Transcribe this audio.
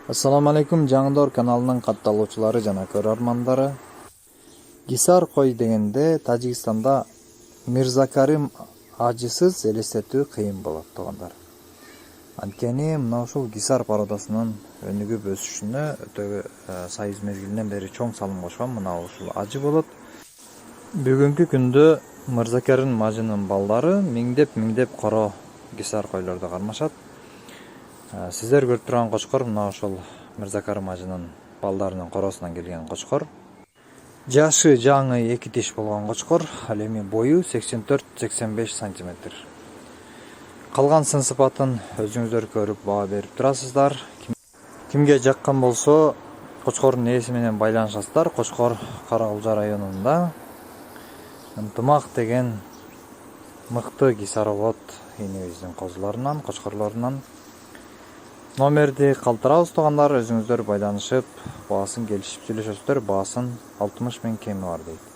Assalamu alaikum, Жаңдор каналынын катталуучулары жана көрөрмандары. Гисар кой дегенде Тажикстанда Мирзакарим ажысыз элестетүү кыйын болот туугандар. Анткени мына ушул Гисар породасынын өнүгүп өсүшүнө өтө сайыз мезгилинен бери чоң салым кошкон мына ушул ажы болот. Бүгүнкү күндө Мирзакарим ажынын балдары миңдеп коро Гисар койлордо кармашат. Сиздер көрүп турган кочкор мына ошол Мирзакарим ажынын балдарынын коросунан келген кочкор. Жашы жаңы 2 тиш болгон кочкор, ал эми бою 84-85 сантиметр. Калган сын сыпатын өзүңүздөр көрүп баа берип турасыздар. Кимге жаккан болсо, кочкордун ээси менен байланышасыздар. Кочкор Кара-Кулжа районунда Ынтымак деген мыкты гисаровод энебиздин козуларынан, кочкорлорунан. Номерди калтырабыз туугандар, өзүңүздөр байланышып, баасын келишип сүйлөшөсүздөр. Баасын 60 000 кеми бар дейт.